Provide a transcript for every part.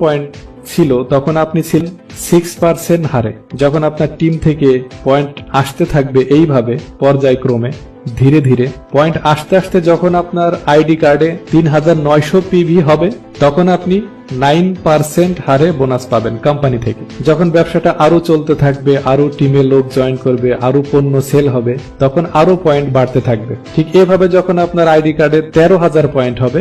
Point ছিল তখন আপনি ছিলেন 6% হারে। যখন আপনার টিম থেকে পয়েন্ট আসতে থাকবে এইভাবে পর্যায়ক্রমে ধীরে ধীরে পয়েন্ট আসতে আসতে যখন আপনার আইডি কার্ডে 3900 পিভি হবে তখন আপনি 9% হারে বোনাস পাবেন কোম্পানি থেকে। যখন ব্যবসাটা আরো চলতে থাকবে, আরো টিমে লোক জয়েন করবে, আরো পণ্য সেল হবে, তখন আরো পয়েন্ট বাড়তে থাকবে। ঠিক এভাবে যখন আপনার আইডি কার্ডে 13,000 পয়েন্ট হবে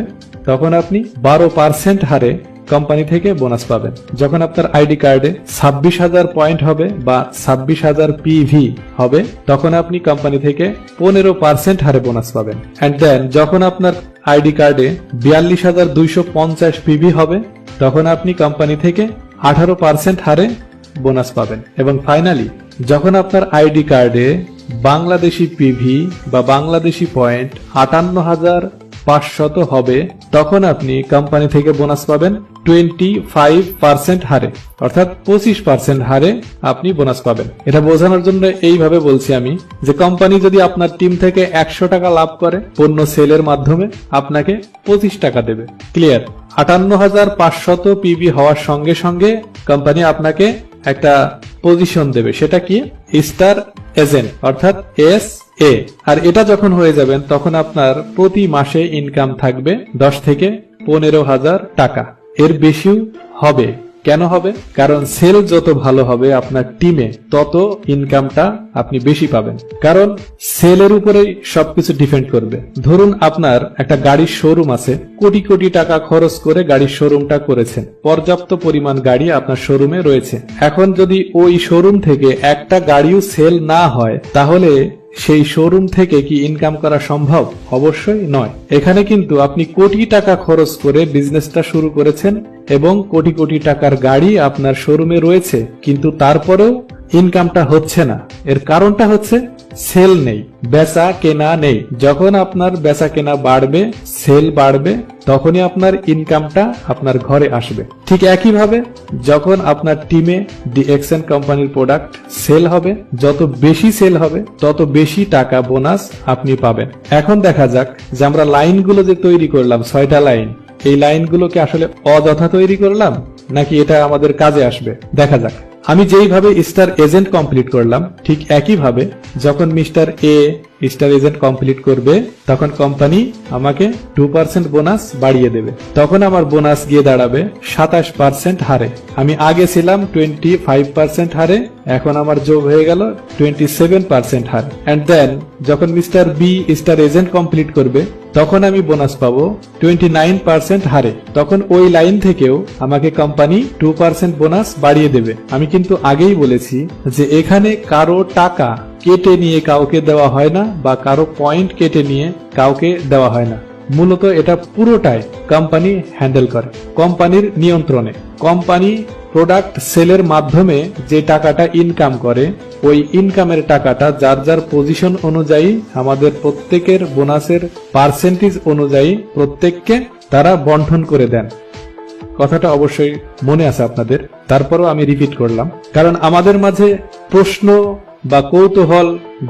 তখন আপনি 12% হারে কোম্পানি থেকে বোনাস পাবেন। যখন আপনার আইডি কার্ডে 26,000 পয়েন্ট হবে বা 26,000 পিভি হবে তখন আপনি কোম্পানি থেকে 15% হারে বোনাস পাবেন। এন্ড দেন যখন আপনার আইডি কার্ডে 42,250 পিভি হবে তখন আপনি কোম্পানি থেকে 18% হারে বোনাস পাবেন। এবং ফাইনালি যখন আপনার আইডি কার্ডে বাংলাদেশি পিভি বা বাংলাদেশি পয়েন্ট 58,500 হবে তখন আপনি কোম্পানি থেকে বোনাস পাবেন 25% হারে, অর্থাৎ 25% হারে আপনি বোনাস পাবেন। এটা বোঝানোর জন্য এইভাবে বলছি আমি যে কোম্পানি যদি আপনার টিম থেকে 100 টাকা লাভ করে পণ্য সেলের মাধ্যমে আপনাকে 25 টাকা দেবে। ক্লিয়ার? 58,500 পিভি হওয়ার সঙ্গে সঙ্গে কোম্পানি আপনাকে একটা পজিশন দেবে, সেটা কি? স্টার এজেন্ট, অর্থাৎ SA। আর এটা যখন হয়ে যাবেন তখন আপনার প্রতি মাসে ইনকাম থাকবে 10 থেকে 15,000 টাকা। এর বেশিও হবে। কেন হবে? কারণ সেল যত ভালো হবে আপনার টিমে তত ইনকামটা আপনি বেশি পাবেন। কারণ সেলের উপরেই সবকিছু ডিপেন্ড করবে। ধরুন আপনার একটা গাড়ির শোরুম আছে, কোটি কোটি টাকা খরচ করে গাড়ির শোরুমটা করেছেন, পর্যাপ্ত পরিমাণ গাড়ি আপনার শোরুমে রয়েছে। এখন যদি ওই শোরুম থেকে একটা গাড়িও সেল না হয় তাহলে সেই শোরুম থেকে কি ইনকাম করা সম্ভব? অবশ্যই নয়। এখানে কিন্তু আপনি কোটি টাকা খরচ করে বিজনেসটা শুরু করেছেন এবং কোটি কোটি টাকার গাড়ি আপনার শোরুমে রয়েছে, কিন্তু তারপরেও ইনকামটা হচ্ছে না। এর কারণটা হচ্ছে সেল নেই, বেচা কেনা নেই। যখন আপনার বেচা কেনা বাড়বে, সেল বাড়বে, তখনই আপনার ইনকামটা আপনার ঘরে আসবে। ঠিক একইভাবে যখন আপনার টিমে DXN কোম্পানির প্রোডাক্ট সেল হবে, যত বেশি সেল হবে তত বেশি টাকা বোনাস আপনি পাবেন। এখন দেখা যাক যে আমরা লাইনগুলো যে তৈরি করলাম, 6টা লাইন, এই লাইনগুলোকে আসলে অযথা তৈরি করলাম নাকি এটা আমাদের কাজে আসবে দেখা যাক। আমি যেইভাবে স্টার এজেন্ট কমপ্লিট করলাম ঠিক একইভাবে যখন mister A star agent complete করবে তখন কোম্পানি আমাকে 2% বোনাস বাড়িয়ে দেবে। তখন আমার বোনাস গিয়ে দাঁড়াবে 27% হারে। আমি আগে ছিলাম 25% হারে, এখন আমার যোগ হয়ে গেল 27% হারে। এন্ড দেন যখন mister B star agent complete করবে তখন আমি বোনাস পাবো 29% হারে। তখন ওই লাইন থেকেও আমাকে কোম্পানি 2% বোনাস বাড়িয়ে দেবে। আমি কিন্তু আগেই বলেছি যে এখানে কারো টাকা কেটে নিয়ে কাউকে দেওয়া হয় না বা কারো পয়েন্ট কেটে নিয়ে কাউকে দেওয়া হয় না। মূলত এটা পুরোটাই কোম্পানি হ্যান্ডেল করে, কোম্পানির নিয়ন্ত্রণে। কোম্পানি প্রোডাক্ট সেলের মাধ্যমে যে টাকাটা ইনকাম করে ওই ইনকামের টাকাটা যার যার পজিশন অনুযায়ী আমাদের প্রত্যেকের বোনাসের পার্সেন্টেজ অনুযায়ী প্রত্যেককে তারা বন্টন করে দেন। কথাটা অবশ্যই মনে আছে আপনাদের, তারপরও আমি রিপিট করলাম কারণ আমাদের মাঝে প্রশ্ন বা কৌতূহল,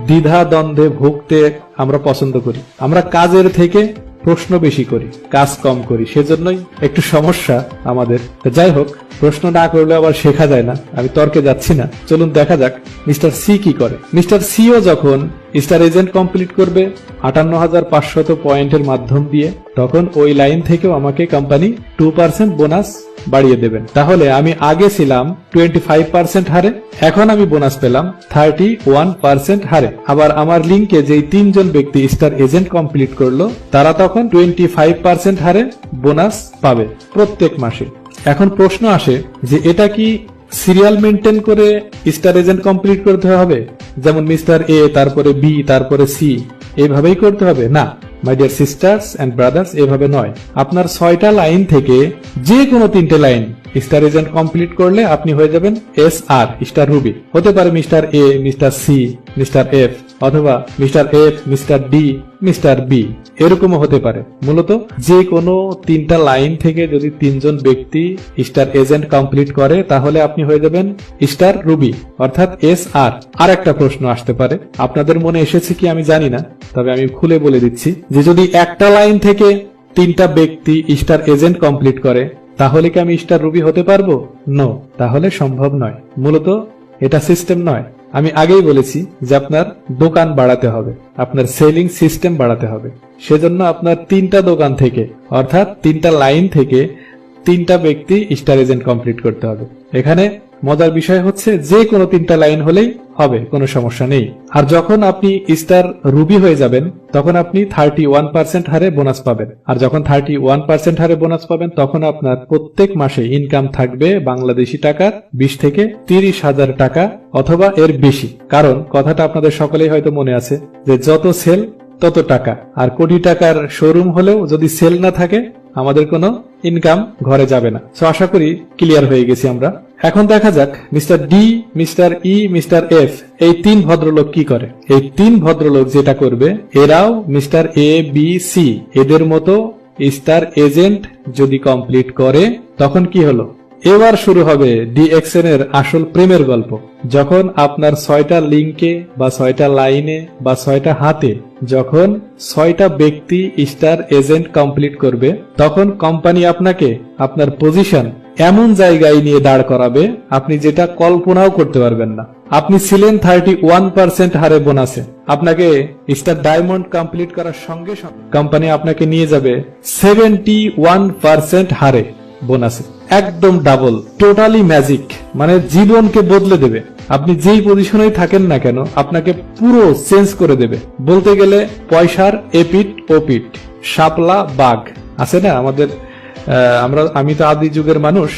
দ্বিধা দ্বন্দ্বে ভুগতে আমরা পছন্দ করি। আমরা কাজের থেকে প্রশ্ন বেশি করি, কাজ কম করি, সেজন্যই একটু সমস্যা আমাদের। যাই হোক, প্রশ্ন না করলে আবার শেখা যায় না। আমি তর্কে যাচ্ছি না, চলুন দেখা যাক মিস্টার C কি করে। মিস্টার Cও যখন স্টার এজেন্ট কমপ্লিট করবে 58,500 পয়েন্টের মাধ্যম দিয়ে তখন ওই লাইন থেকেও আমাকে কোম্পানি 2% বোনাস বাড়িয়ে দেবেন। তাহলে আমি আগে ছিলাম 25% হারে, এখন আমি বোনাস পেলাম 31% হারে। আবার আমার লিঙ্কে যেই 3 জন ব্যক্তি স্টার এজেন্ট কমপ্লিট করলো তারা তখন 25% হারে বোনাস পাবে প্রত্যেক মাসে। এখন প্রশ্ন আসে যে এটা কি সিরিয়াল মেনটেন করে স্টার এজেন্ট কমপ্লিট করতে হবে, যেমন মিস্টার A তারপরে B তারপরে C এইভাবেই করতে হবে? না my dear sisters and brothers, এভাবে নয়। আপনার 6টা লাইন থেকে যে কোনো 3টে লাইন স্টার এজেন্ট কমপ্লিট করলে আপনি হয়ে যাবেন SR স্টার রুবি। হতে পারে mister A mister C mister F অথবা mister F mister D mister B, এরকমও হতে পারে। মূলত যে কোনো 3টা লাইন থেকে যদি 3 জন ব্যক্তি স্টার এজেন্ট কমপ্লিট করে তাহলে আপনি হয়ে যাবেন স্টার রুবি অর্থাৎ SR। আর একটা প্রশ্ন আসতে পারে, আপনাদের মনে এসেছে কি আমি জানি না, তবে আমি খুলে বলে দিচ্ছি যে যদি একটা লাইন থেকে 3টা ব্যক্তি স্টার এজেন্ট কমপ্লিট করে তাহলে কি আমি স্টার রুবি হতে পারবো? নো, তাহলে সম্ভব নয়। মূলত এটা সিস্টেম নয়। আমি আগেই বলেছি যে আপনার দোকান বাড়াতে হবে, আপনার সেলিং সিস্টেম বাড়াতে হবে। সেজন্য আপনার 3টা দোকান থেকে, অর্থাৎ 3টা লাইন থেকে 3টা ব্যক্তি স্টার এজেন্ট কমপ্লিট করতে হবে। এখানে মজার বিষয় হচ্ছে যে কোনো 3টা লাইন হলেই হবে, কোনো সমস্যা নেই। আর যখন আপনি স্টার রুবি হয়ে যাবেন তখন আপনি 31% হারে বোনাস পাবেন। আর যখন 31% হারে বোনাস পাবেন তখন আপনার প্রত্যেক মাসে ইনকাম থাকবে বাংলাদেশি টাকার 20 থেকে 30,000 টাকা অথবা এর বেশি। কারণ কথাটা আপনাদের সকলেই হয়তো মনে আছে যে যত সেল তত টাকা। আর কোটি টাকার শোরুম হলেও যদি সেল না থাকে আমাদের কোনো ইনকাম ঘরে যাবে না। সো আশা করি ক্লিয়ার হয়ে গেছি আমরা। এখন দেখা যাক মিস্টার ডি, মিস্টার ই, মিস্টার এফ এই 3 ভদ্রলোক কি করে। এই 3 ভদ্রলোক যেটা করবে, এরাও মিস্টার এ, বি, সি এদের মতো স্টার এজেন্ট যদি কমপ্লিট করে তখন কি হলো, এবার শুরু হবে ডিএক্সএন এর আসল প্রেমের গল্প। যখন আপনার 6টা লিঙ্কে বা 6টা লাইনে বা 6টা হাতে যখন 6টা ব্যক্তি স্টার এজেন্ট কমপ্লিট করবে তখন কোম্পানি আপনাকে আপনার পজিশন এমন জায়গায় নিয়ে দাঁড় করাবে আপনি যেটা কল্পনাও করতে পারবেন না। আপনি ছিলেন 31% হারে বোনাসে, আপনাকে স্টার ডায়মন্ড কমপ্লিট করার সঙ্গে সঙ্গে কোম্পানি আপনাকে নিয়ে যাবে 71% হারে বোনাসে, একদম ডাবল, টোটালি ম্যাজিক, মানে জীবনকে বদলে দেবে। আপনি যেই পজিশনেই থাকেন না কেন আপনাকে পুরো চেঞ্জ করে দেবে। বলতে গেলে পয়সার এপিট ওপিট, শাপলা বাঘ আছে না আমাদের, আমি তো আদি যুগের মানুষ,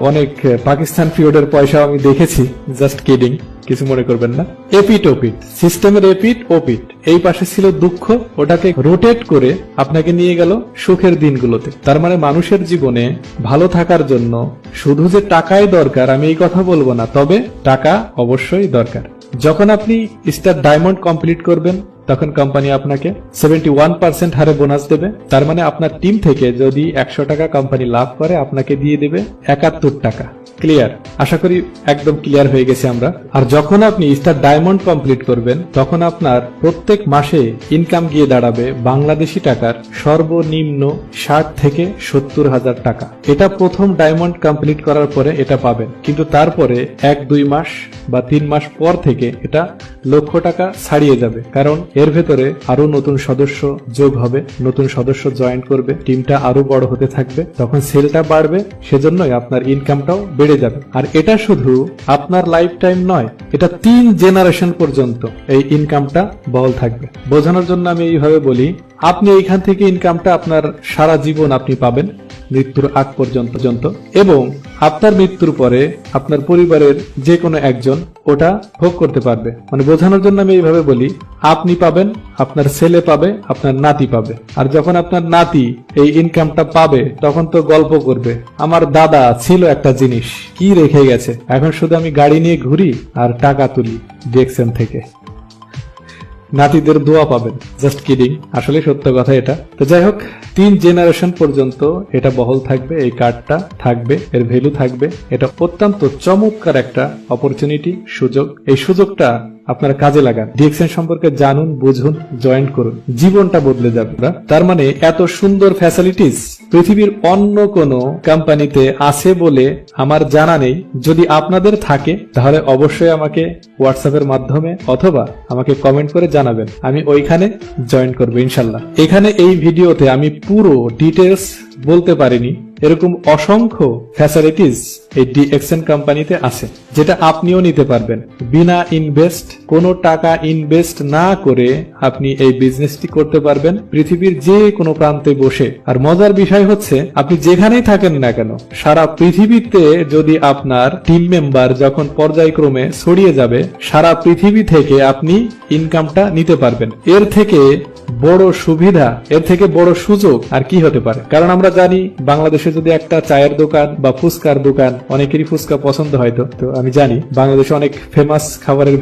অনেক পাকিস্তান পিরিয়ডের পয়সা আমি দেখেছি, জাস্ট কিডিং, কিছু মনে করবেন না। এপিট ওপিট, সিস্টেমের এপিট ওপিট, এই পাশে ছিল দুঃখ, ওটাকে রোটেট করে আপনাকে নিয়ে গেল সুখের দিনগুলোতে। তার মানে মানুষের জীবনে ভালো থাকার জন্য শুধু যে টাকাই দরকার আমি এই কথা বলবো না, তবে টাকা অবশ্যই দরকার। যখন আপনি স্টার ডায়মন্ড কমপ্লিট করবেন তখন কোম্পানি আপনাকে 71% হারে বোনাস দেবে। তার মানে আপনার টিম থেকে যদি 100 টাকা কোম্পানি লাভ করে আপনাকে দিয়ে দেবে 71 টাকা। ক্লিয়ার? আশা করি একদম ক্লিয়ার হয়ে গেছে আমরা। আর যখন আপনি স্টার ডায়মন্ড কমপ্লিট করবেন তখন আপনার প্রত্যেক মাসে ইনকাম গিয়ে দাঁড়াবে বাংলাদেশি টাকার সর্বনিম্ন 60 থেকে 70,000 টাকা। এটা প্রথম ডায়মন্ড কমপ্লিট করার পরে এটা পাবেন, কিন্তু তারপরে 1-2 মাস বা 3 মাস পর থেকে এটা লক্ষ টাকা ছাড়িয়ে যাবে। কারণ এর ভেতরে আরো নতুন সদস্য যোগ হবে, নতুন সদস্য জয়েন করবে, টিমটা আরো বড় হতে থাকবে, তখন সেলটা বাড়বে, সেজন্যই আপনার ইনকামটাও বেড়ে যাবে। আর এটা শুধু আপনার লাইফ টাইম নয়, এটা 3 জেনারেশন পর্যন্ত এই ইনকামটা বহাল থাকবে। বোঝানোর জন্য আমি এইভাবে বলি, আপনি এইখান থেকে ইনকামটা আপনার সারা জীবন আপনি পাবেন মৃত্যুর আগ পর্যন্ত, এবং আপনার মৃত্যুর পরে আপনার পরিবারের যে কোনো একজন ওটা ভোগ করতে পারবে। মানে বোঝানোর জন্য আমি এইভাবে বলি, আপনি পাবেন, আপনার ছেলে পাবে, আপনার নাতি পাবে। আর যখন আপনার নাতি এই ইনকামটা পাবে তখন তো গল্প করবে, আমার দাদা ছিল একটা জিনিস, কি রেখে গেছে, এখন শুধু আমি গাড়ি নিয়ে ঘুরি আর টাকা তুলি ডিএক্সএন থেকে। নাতিদের দোয়া পাবেন, জাস্ট কিডিং, আসলে সত্য কথা এটা। তো যাই হোক, 3 জেনারেশন পর্যন্ত এটা বহাল থাকবে, এই কার্ডটা থাকবে, এর ভ্যালু থাকবে। এটা অত্যন্ত চমৎকার একটা অপরচুনিটি, সুযোগ। এই সুযোগটা আপনারা কাজে লাগান, ডিএক্সএন সম্পর্কে জানুন, বুঝুন, জয়েন করুন, জীবনটা বদলে যাবে। তার মানে এত সুন্দর ফ্যাসিলিটিস পৃথিবীর অন্য কোন কোম্পানিতে আছে বলে আমার জানা নেই। যদি আপনাদের থাকে তাহলে অবশ্যই আমাকে হোয়াটসঅ্যাপের মাধ্যমে অথবা আমাকে কমেন্ট করে জানাবেন, আমি ওইখানে জয়েন করবো ইনশাল্লাহ। এখানে এই ভিডিওতে আমি পুরো ডিটেলস বলতে পারিনি, এরকম অসংখ্য ফ্যাসিলিটিস এই ডিএক্সএন কোম্পানিতে আছে, যেটা আপনিও নিতে পারবেন বিনা ইনভেস্ট, কোনো টাকা ইনভেস্ট না করে আপনি এই বিজনেসটি করতে পারবেন পৃথিবীর যে কোনো প্রান্তে বসে। আর মজার বিষয় হচ্ছে, আপনি যেখানেই থাকেন না কেন সারা পৃথিবীতে যদি আপনার টিম মেম্বার যখন পর্যায়ক্রমে ছড়িয়ে যাবে, সারা পৃথিবী থেকে আপনি ইনকামটা নিতে পারবেন। এর থেকে বড় সুবিধা, এর থেকে বড় সুযোগ আর কি হতে পারে? কারণ আমরা জানি বাংলাদেশে যদি একটা চায়ের দোকান বা ফুচকার দোকান, অনেকেরই ফুচকা পছন্দ হয়তো, তো আমি জানি বাংলাদেশে অনেক ফেমাস খাবারের